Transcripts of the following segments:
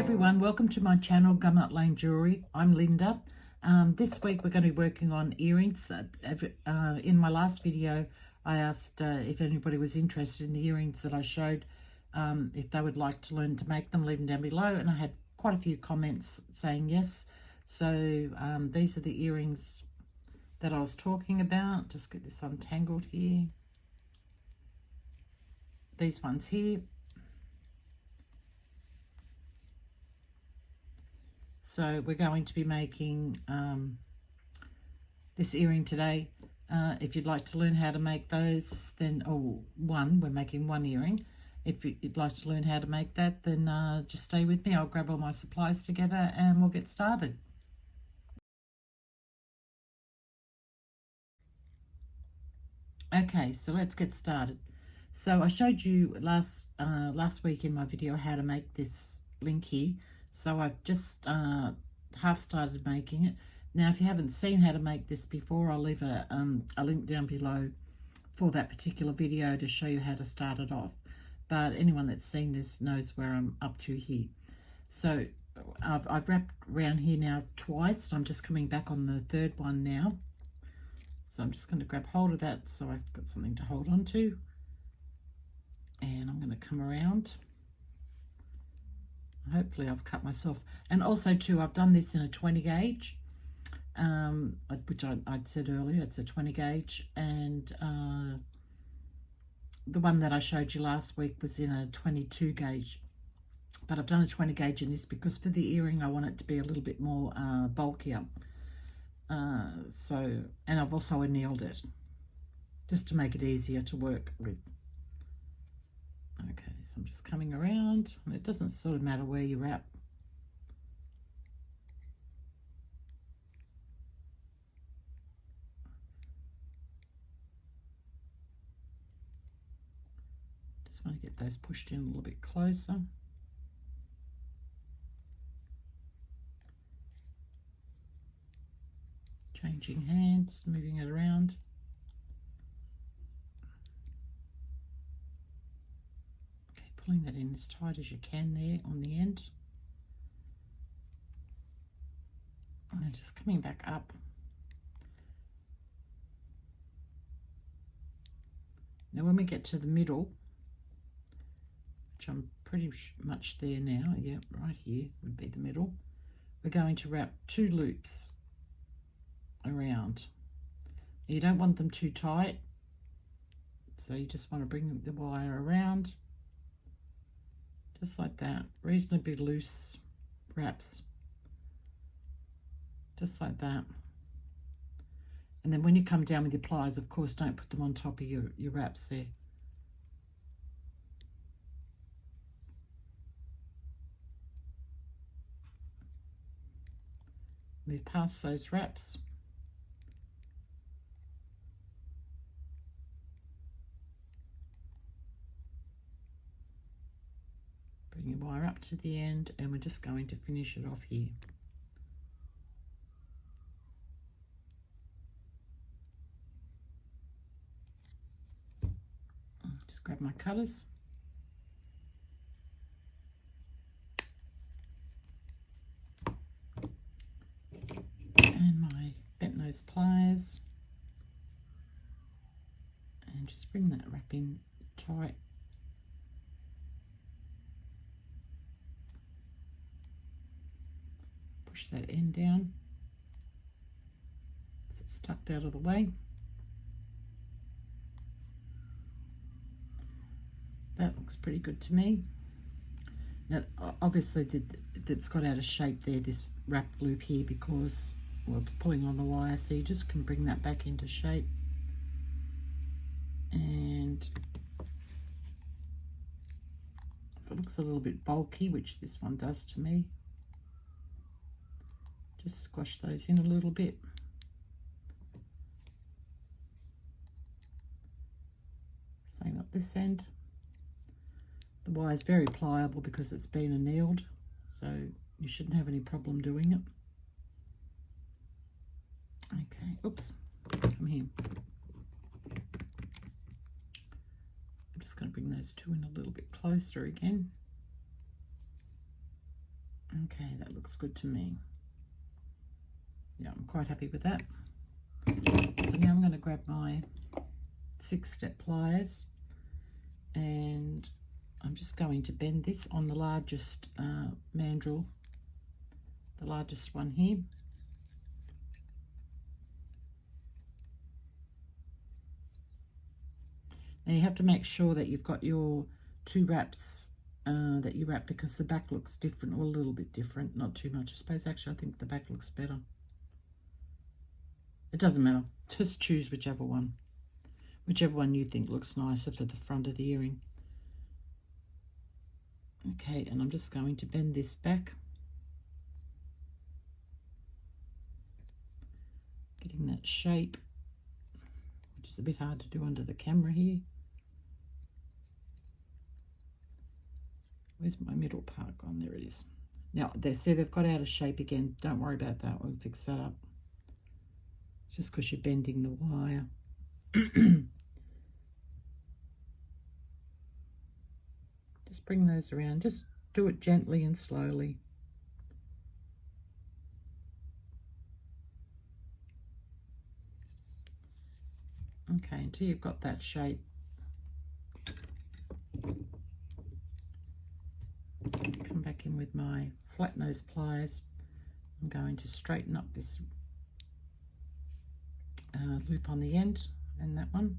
everyone, welcome to my channel, Gumnut Lane Jewellery. I'm Linda. This week we're going to be working on earrings. In my last video I asked if anybody was interested in the earrings that I showed, if they would like to learn to make them, leave them down below, and I had quite a few comments saying yes. So these are the earrings that I was talking about. Just get this untangled here. These ones here. So we're going to be making this earring today. If you'd like to learn how to make those, then, we're making one earring. If you'd like to learn how to make that, then just stay with me. I'll grab all my supplies together and we'll get started. Okay, so let's get started. So I showed you last week in my video how to make this link here. So I've just half started making it. Now, if you haven't seen how to make this before, I'll leave a link down below for that particular video to show you how to start it off. But anyone that's seen this knows where I'm up to here. So I've wrapped around here now twice. I'm just coming back on the third one now. So I'm just going to grab hold of that so I've got something to hold on to. And I'm going to come around. Hopefully I've cut myself. And also too, I've done this in a 20 gauge, which I'd said earlier, it's a 20 gauge. And the one that I showed you last week was in a 22 gauge. But I've done a 20 gauge in this because for the earring, I want it to be a little bit more bulkier. And I've also annealed it just to make it easier to work with. Okay, so I'm just coming around. It doesn't sort of matter where you wrap. Just want to get those pushed in a little bit closer. Changing hands, moving it around. Okay, pulling that in as tight as you can there on the end. And then just coming back up. Now when we get to the middle, which I'm pretty much there now, yeah, right here would be the middle, we're going to wrap 2 loops around. You don't want them too tight, so you just want to bring the wire around just like that, reasonably loose wraps, just like that. And then when you come down with your pliers, of course, don't put them on top of your wraps there. Move past those wraps. Bring your wire up to the end, and we're just going to finish it off here. Just grab my colours. And my bent nose pliers. And just bring that wrap in tight. Push that end down so it's tucked out of the way. That looks pretty good to me. Now obviously that's got out of shape there, this wrap loop here, because we're pulling on the wire, so you just can bring that back into shape. And if it looks a little bit bulky, which this one does to me, just squash those in a little bit. Same up this end. The wire is very pliable because it's been annealed, so you shouldn't have any problem doing it. Okay, oops, come here. I'm just going to bring those two in a little bit closer again. Okay, that looks good to me. Yeah, I'm quite happy with that. So now I'm going to grab my 6-step pliers, and I'm just going to bend this on the largest mandrel, the largest one here. Now you have to make sure that you've got your 2 wraps that you wrap, because the back looks different, or a little bit different, not too much. I suppose actually I think the back looks better. It doesn't matter, just choose whichever one you think looks nicer for the front of the earring. Okay, and I'm just going to bend this back, getting that shape, which is a bit hard to do under the camera here. Where's my middle part gone? There it is. Now, they say they've got out of shape again. Don't worry about that. We'll fix that up. It's just because you're bending the wire. Just bring those around. Just do it gently and slowly. Okay, until you've got that shape. Come back in with my flat nose pliers. I'm going to straighten up this loop on the end and that one.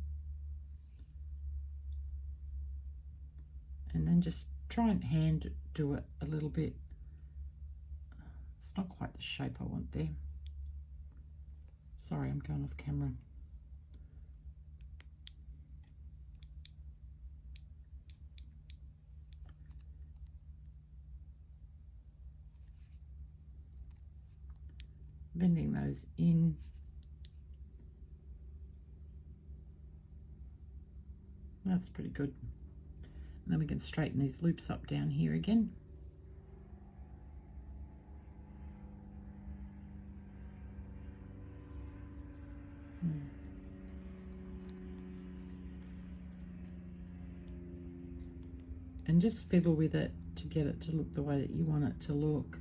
And then just try and hand do it a little bit. It's not quite the shape I want there. Sorry, I'm going off camera. Bending those in. That's pretty good. And then we can straighten these loops up down here again. And just fiddle with it to get it to look the way that you want it to look.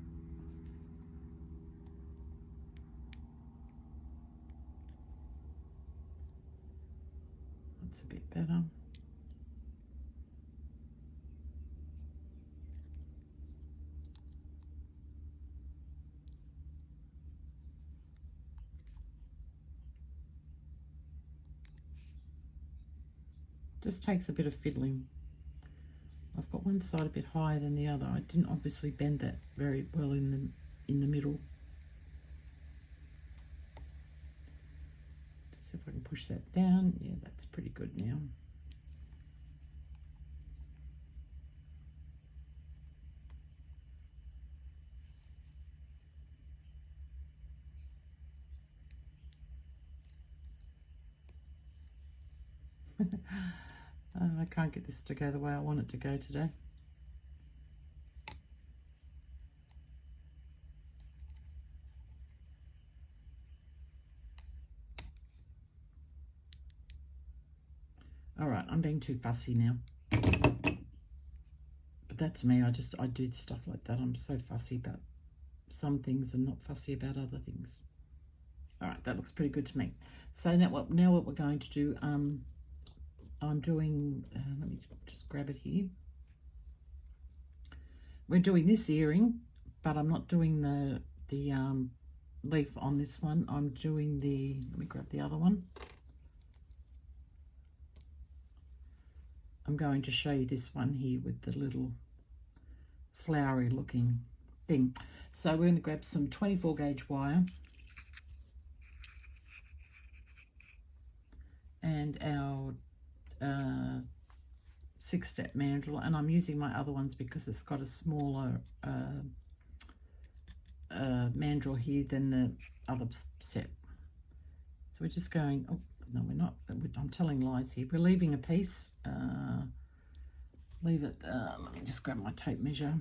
That's a bit better. Just takes a bit of fiddling. I've got one side a bit higher than the other. I didn't obviously bend that very well in the middle. Just see if I can push that down. Yeah, that's pretty good now. I can't get this to go the way I want it to go today. All right, I'm being too fussy now. But that's me. I do stuff like that. I'm so fussy about some things and not fussy about other things. All right, that looks pretty good to me. So now what we're going to do, I'm doing, let me just grab it here. We're doing this earring, but I'm not doing the leaf on this one. I'm doing let me grab the other one. I'm going to show you this one here with the little flowery looking thing. So we're going to grab some 24 gauge wire and our 6-step mandrel, and I'm using my other ones because it's got a smaller mandrel here than the other set. So we're just going, oh no, we're not, I'm telling lies here. We're leaving a piece, leave it, let me just grab my tape measure.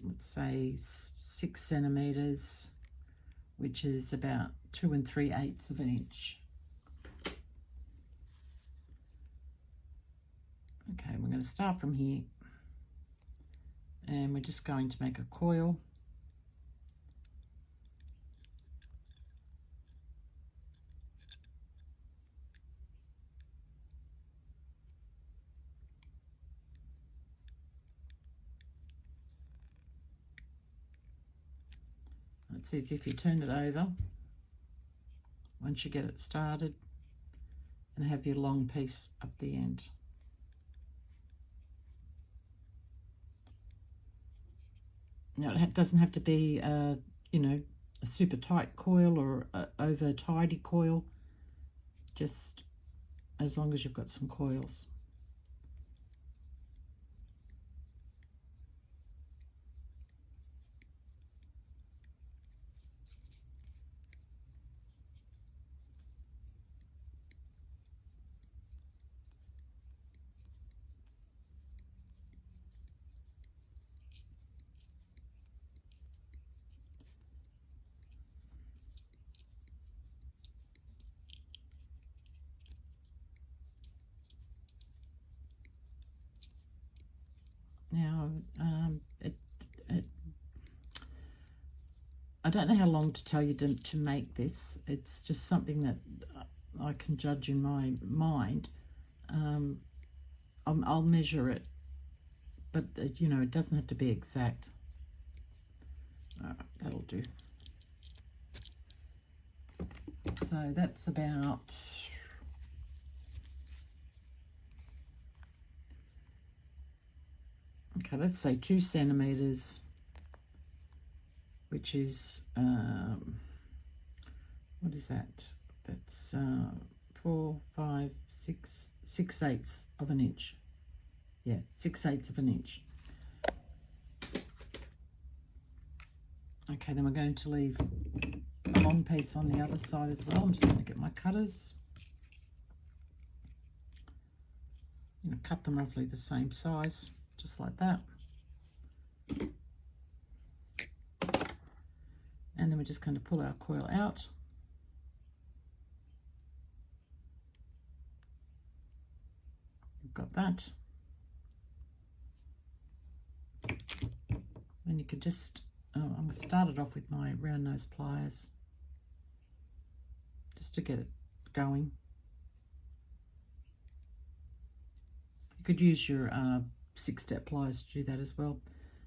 Let's say 6 centimeters, which is about 2 3/8 of an inch. Okay, we're going to start from here and we're just going to make a coil. It's easy if you turn it over once you get it started and have your long piece up the end. Now it doesn't have to be, you know, a super tight coil or a over tidy coil, just as long as you've got some coils. Now, I don't know how long to tell you to make this. It's just something that I can judge in my mind. I'll measure it, but you know, it doesn't have to be exact. All right, that'll do. So that's about, okay, let's say 2 centimeters, which is, what is that? That's 4, 5, 6, 6/8 of an inch. Yeah, 6/8 of an inch. Okay, then we're going to leave a long piece on the other side as well. I'm just going to get my cutters. I'm going to cut them roughly the same size, just like that. And then we're just going to pull our coil out. We've got that. Then you could just, I'm going to start it off with my round nose pliers, just to get it going. You could use your 6-step pliers to do that as well.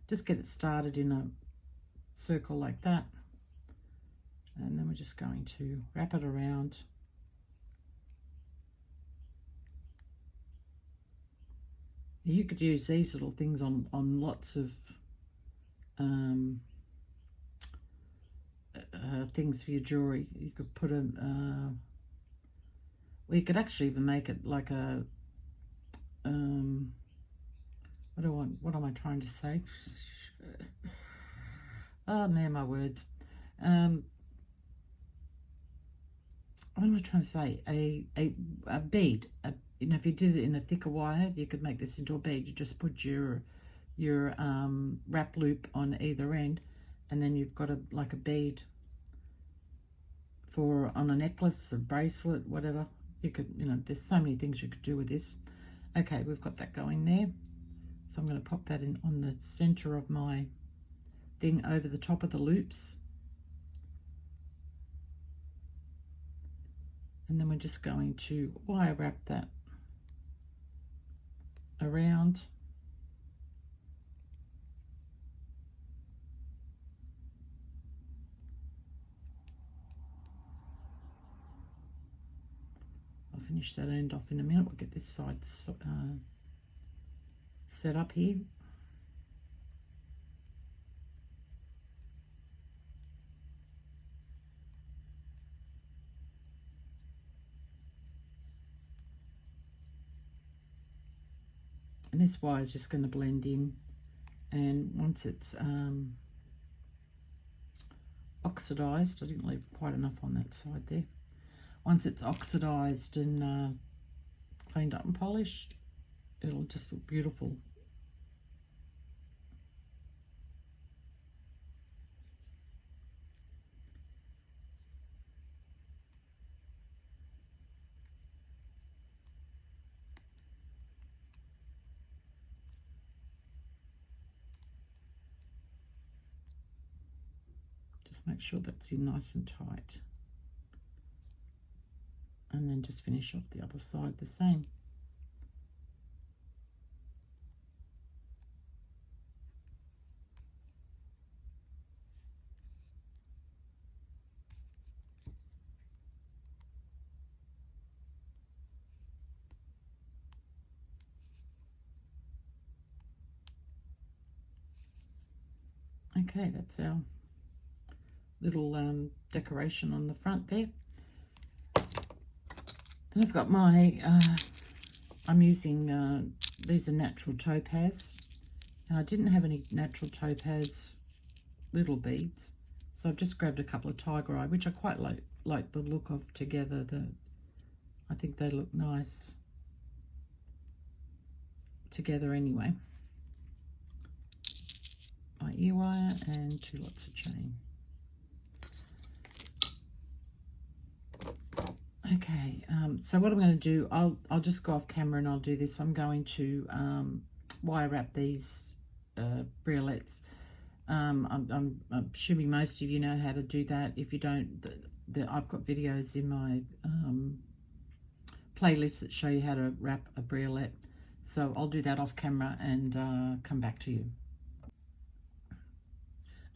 Just get it started in a circle like that. And then we're just going to wrap it around. You could use these little things on lots of things for your jewelry. You could put a, well, you could actually even make it like a, what am I trying to say? Oh man, my words. What am I trying to say? A bead. You know, if you did it in a thicker wire, you could make this into a bead. You just put your wrap loop on either end, and then you've got like a bead for on a necklace, a bracelet, whatever. You could, you know, there's so many things you could do with this. Okay, we've got that going there. So I'm going to pop that in on the center of my thing over the top of the loops. And then we're just going to wire wrap that around. I'll finish that end off in a minute. We'll get this side set up here. And this wire is just going to blend in, and once it's oxidized, I didn't leave quite enough on that side there. Once it's oxidized and cleaned up and polished, it'll just look beautiful. Just make sure that's in nice and tight. And then just finish off the other side the same. Okay, that's our little decoration on the front there. Then I've got my, I'm using, these are natural topaz. And I didn't have any natural topaz little beads. So I've just grabbed a couple of tiger eye, which I quite like the look of together. I think they look nice together anyway. My ear wire and 2 lots of chain. Okay, so what I'm going to do, I'll just go off camera and I'll do this. I'm going to wire wrap these briolettes. I'm assuming most of you know how to do that. If you don't, I've got videos in my playlist that show you how to wrap a briolette. So I'll do that off camera and come back to you.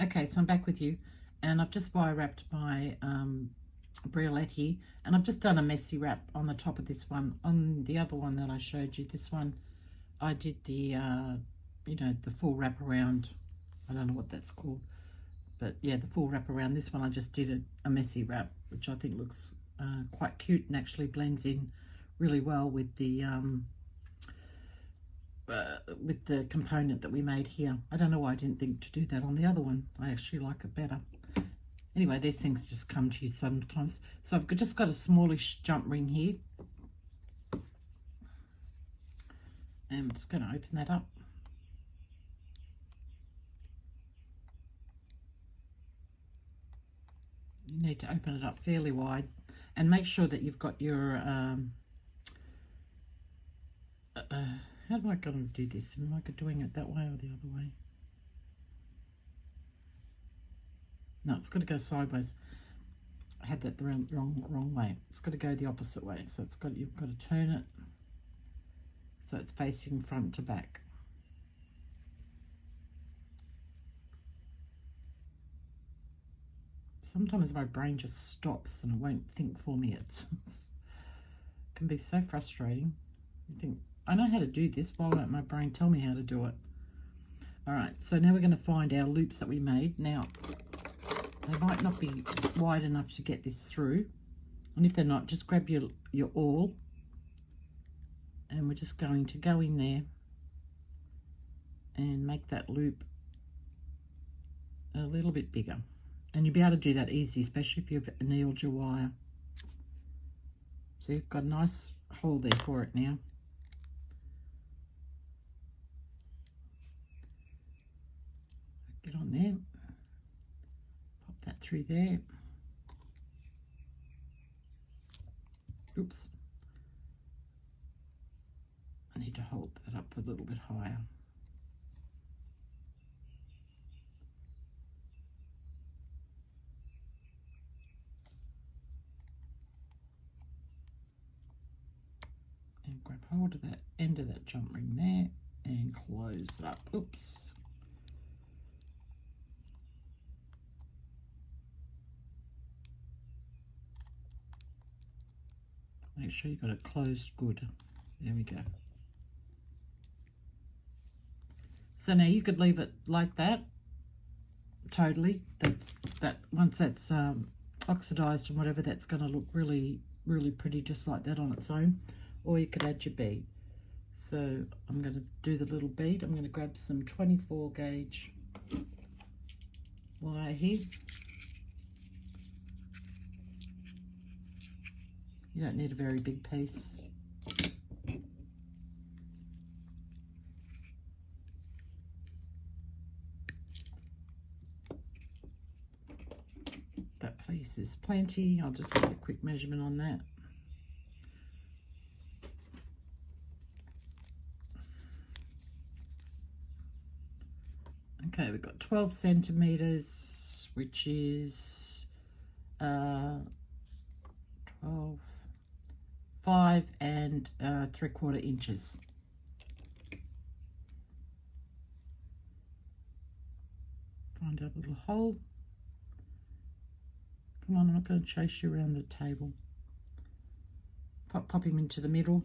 Okay, so I'm back with you, and I've just wire wrapped my briolette here, and I've just done a messy wrap on the top of this one. On the other one that I showed you, this one, I did the, you know, the full wrap around. I don't know what that's called, but yeah, the full wrap around. This one I just did a messy wrap, which I think looks quite cute and actually blends in really well with the component that we made here. I don't know why I didn't think to do that on the other one. I actually like it better. Anyway, these things just come to you sometimes. So I've just got a smallish jump ring here. And I'm just going to open that up. You need to open it up fairly wide and make sure that you've got your how am I going to do this? Am I doing it that way or the other way? No, it's got to go sideways. I had that the wrong way. It's got to go the opposite way. So you've got to turn it so it's facing front to back. Sometimes my brain just stops and it won't think for me. It can be so frustrating. You think, I know how to do this, why won't my brain tell me how to do it? All right, so now we're going to find our loops that we made. Now, they might not be wide enough to get this through. And if they're not, just grab your awl. And we're just going to go in there and make that loop a little bit bigger. And you'll be able to do that easy, especially if you've annealed your wire. So you've got a nice hole there for it now. Get on there, pop that through there. Oops. I need to hold that up a little bit higher. And grab hold of that end of that jump ring there and close it up. Oops. Make sure you've got it closed good. There we go. So now you could leave it like that, totally. Once that's oxidized and whatever, that's going to look really, really pretty just like that on its own. Or you could add your bead. So I'm going to do the little bead. I'm going to grab some 24 gauge wire here. You don't need a very big piece. That piece is plenty. I'll just get a quick measurement on that. Okay, we've got 12 centimeters which is 12, 5 and 3/4 inches. Find a little hole. Come on, I'm not going to chase you around the table. Pop him into the middle.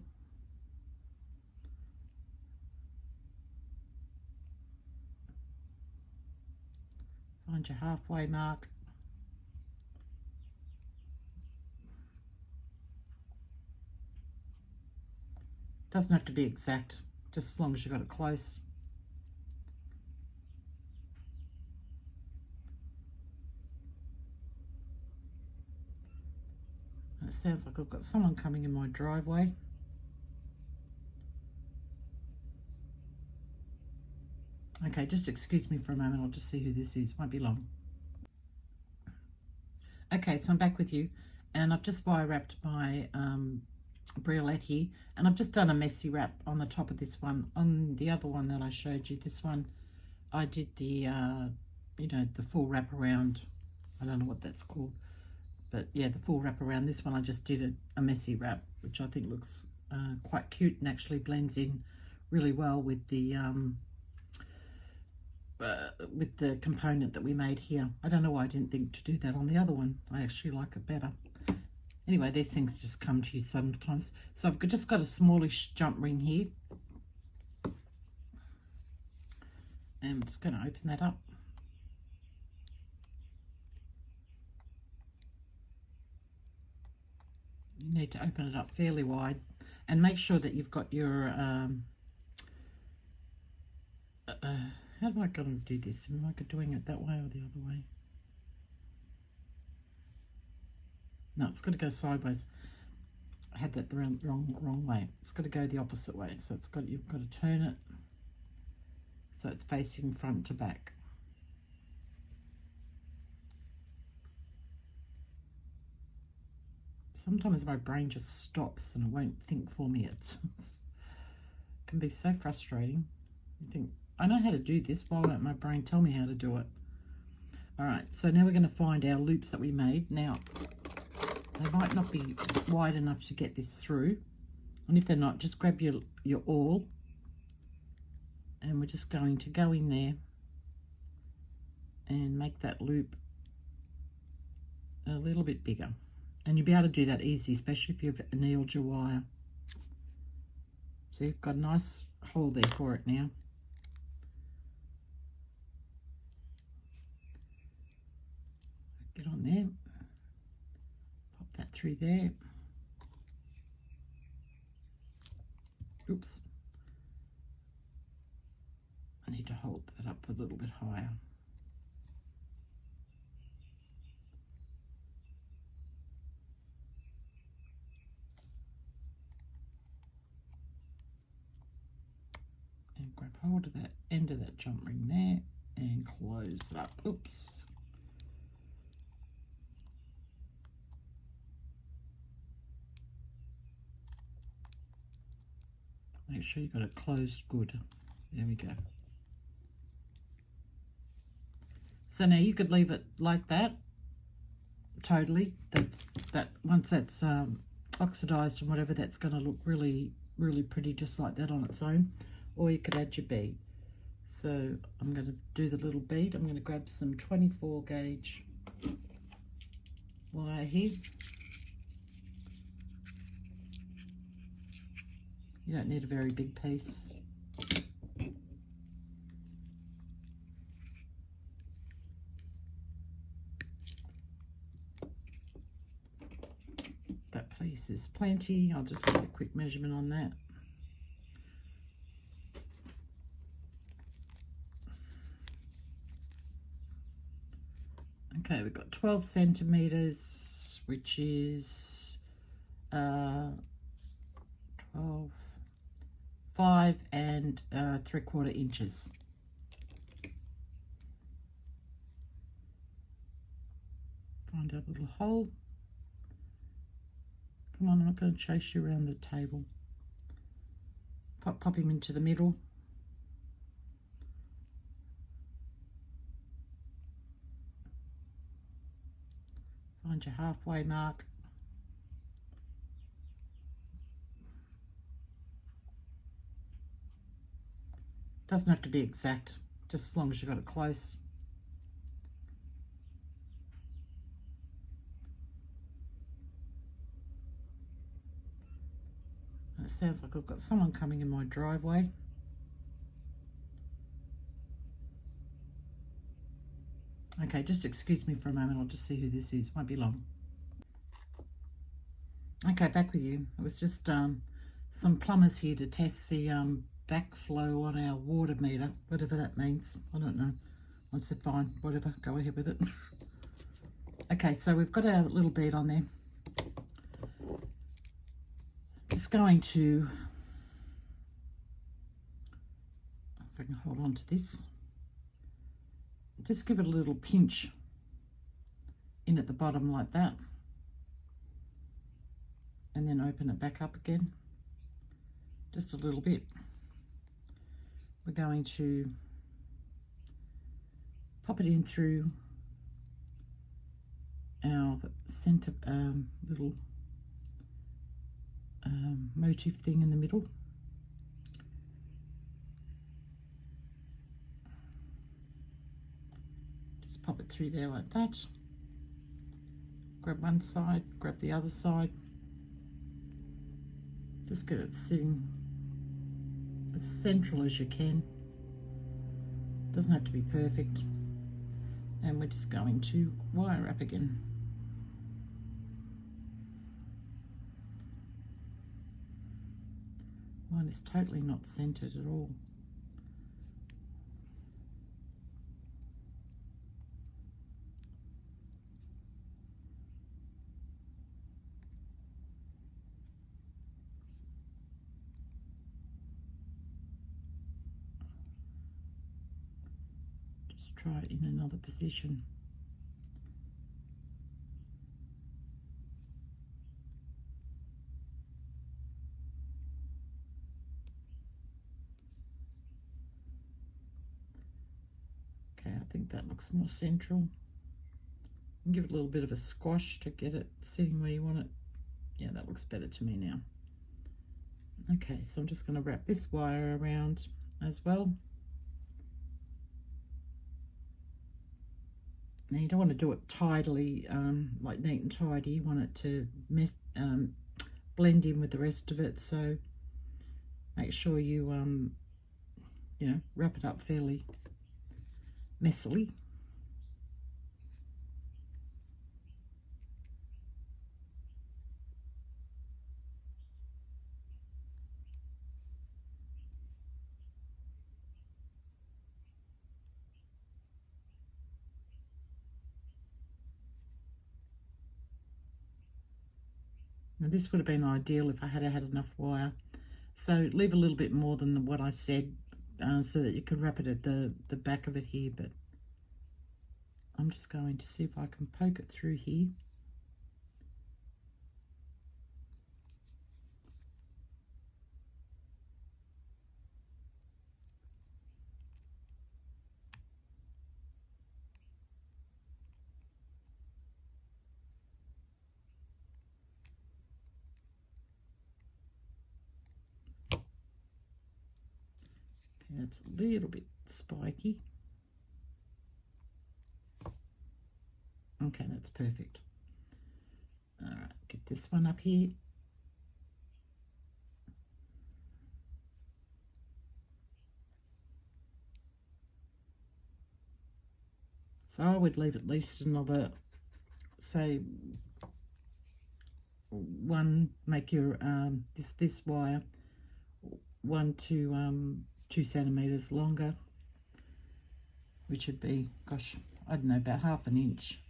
Find your halfway mark. Doesn't have to be exact, just as long as you've got it close. And it sounds like I've got someone coming in my driveway. Okay, just excuse me for a moment, I'll just see who this is, won't be long. Okay, so I'm back with you, and I've just wire wrapped my briolette here, and I've just done a messy wrap on the top of this one. On the other one that I showed you, this one, I did the, you know, the full wrap around. I don't know what that's called, but yeah, the full wrap around. This one I just did a messy wrap, which I think looks quite cute and actually blends in really well with the component that we made here. I don't know why I didn't think to do that on the other one. I actually like it better. Anyway, these things just come to you sometimes. So I've just got a smallish jump ring here. And I'm just going to open that up. You need to open it up fairly wide. And make sure that you've got your... how do I go and do this? Am I doing it that way or the other way? No, it's got to go sideways. I had that the wrong way. It's got to go the opposite way. So you've got to turn it so it's facing front to back. Sometimes my brain just stops and it won't think for me. It can be so frustrating. You think, I know how to do this, why won't my brain tell me how to do it? All right, so now we're going to find our loops that we made. Now, they might not be wide enough to get this through. And if they're not, just grab your awl. And we're just going to go in there and make that loop a little bit bigger. And you'll be able to do that easy, especially if you've annealed your wire. So you've got a nice hole there for it now. Get on there, pop that through there. Oops. I need to hold that up a little bit higher. And grab hold of that end of that jump ring there and close it up. Oops. Make sure you've got it closed good. There we go. So now you could leave it like that, totally. Once that's oxidized and whatever, that's going to look really, really pretty just like that on its own. Or you could add your bead. So I'm going to do the little bead. I'm going to grab some 24 gauge wire here. You don't need a very big piece. That piece is plenty. I'll just get a quick measurement on that. Okay, we've got 12 centimeters, which is 12, 5 and 3/4 inches. Find a little hole. Come on, I'm not going to chase you around the table. Pop him into the middle. Find your halfway mark. Doesn't have to be exact, just as long as you've got it close. And it sounds like I've got someone coming in my driveway. Okay, just excuse me for a moment, I'll just see who this is, won't be long. Okay, back with you. It was just some plumbers here to test the backflow on our water meter, whatever that means. I don't know. I said fine, whatever, go ahead with it. Okay, so we've got our little bead on there. Just going to, if I can hold on to this, just give it a little pinch in at the bottom like that, and then open it back up again, just a little bit. We're going to pop it in through our center little motif thing in the middle. Just pop it through there like that. Grab one side, grab the other side. Just get it sitting as central as you can. Doesn't have to be perfect. And we're just going to wire wrap again. Mine is totally not centered at all. Just try it in another position. Okay, I think that looks more central. And give it a little bit of a squash to get it sitting where you want it. Yeah, that looks better to me now. Okay, so I'm just going to wrap this wire around as well. Now you don't want to do it tidily, like neat and tidy. You want it to blend in with the rest of it. So make sure you, you know, wrap it up fairly messily. Now this would have been ideal if I had had enough wire. So leave a little bit more than what I said so that you can wrap it at the back of it here, but I'm just going to see if I can poke it through here. That's a little bit spiky. Okay, that's perfect. All right, get this one up here. So I would leave at least another, say, one, make your this wire 1 to 2 centimeters longer, which would be, gosh, I don't know, about ½ an inch.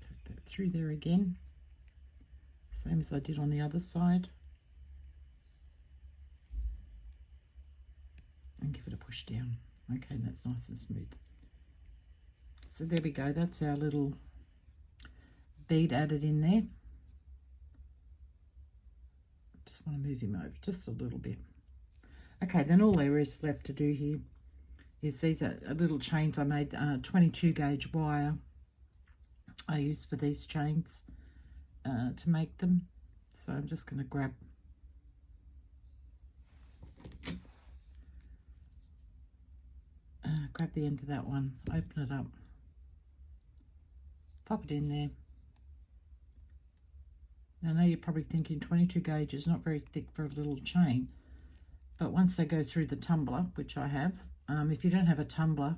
Take that through there again, same as I did on the other side, and give it a push down. Okay, that's nice and smooth. So there we go, that's our little bead added in there. Just want to move him over just a little bit. Okay, then all there is left to do here is these are little chains I made, 22 gauge wire I use for these chains to make them. So I'm just going to grab the end of that one, open it up, pop it in there. Now, I know you're probably thinking 22 gauge is not very thick for a little chain, but once they go through the tumbler, which I have, if you don't have a tumbler,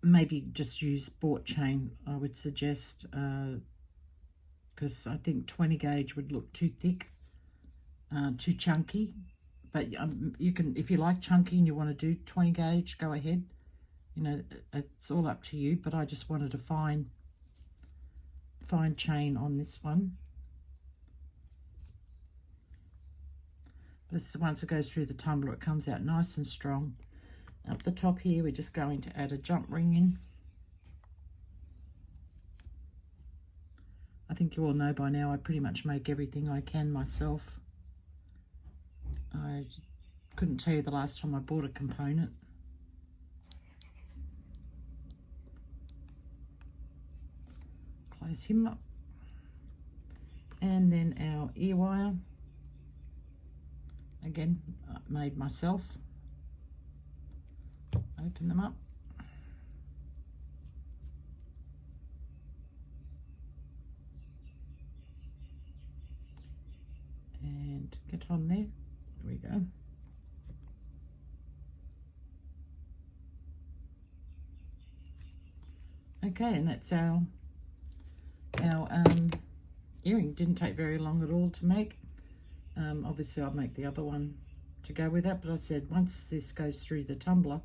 maybe just use bought chain, I would suggest, because I think 20 gauge would look too thick, too chunky. But you can, if you like chunky and you want to do 20 gauge, go ahead. You know, it's all up to you, but I just wanted a fine chain on this one. This is the once it goes through the tumbler, it comes out nice and strong. Up the top here, we're just going to add a jump ring in. I think you all know by now I pretty much make everything I can myself. I couldn't tell you the last time I bought a component. Close him up. And then our ear wire. Again, made myself. Open them up. And get on there. There we go. Okay, and that's our earring. Didn't take very long at all to make. Obviously I'll make the other one to go with that, but I said once this goes through the tumbler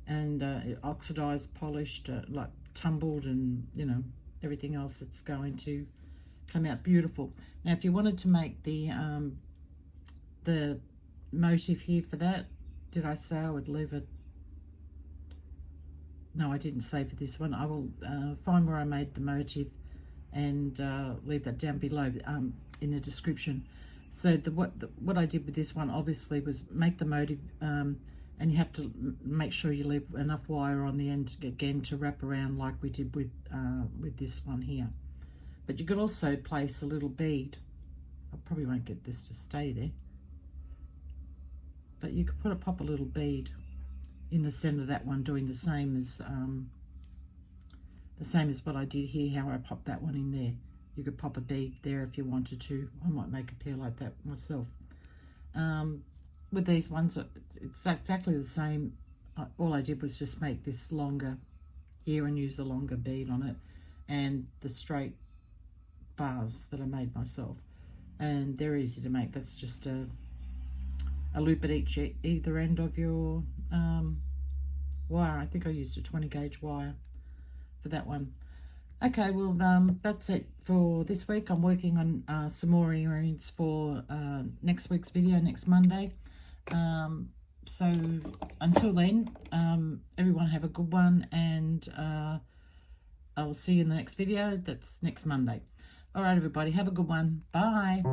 and it oxidized, polished, like tumbled, and you know everything else, it's going to come out beautiful. Now if you wanted to make the motif here for that, did I say I would leave it? No, I didn't say for this one. I will find where I made the motif and leave that down below in the description. So what I did with this one obviously was make the motif, and you have to make sure you leave enough wire on the end again to wrap around like we did with this one here. But you could also place a little bead. I probably won't get this to stay there, but you could pop a little bead in the center of that one, doing the same as what I did here, how I popped that one in there. You could pop a bead there if you wanted to. I might make a pair like that myself. With these ones, it's exactly the same. All I did was just make this longer here and use a longer bead on it, and the straight bars that I made myself. And they're easy to make. That's just a loop at either end of your wire. I think I used a 20 gauge wire for that one. Okay, well that's it for this week. I'm working on some more earrings for next week's video, next Monday. So until then, everyone have a good one, and I will see you in the next video. That's next Monday. All right, everybody, have a good one. Bye.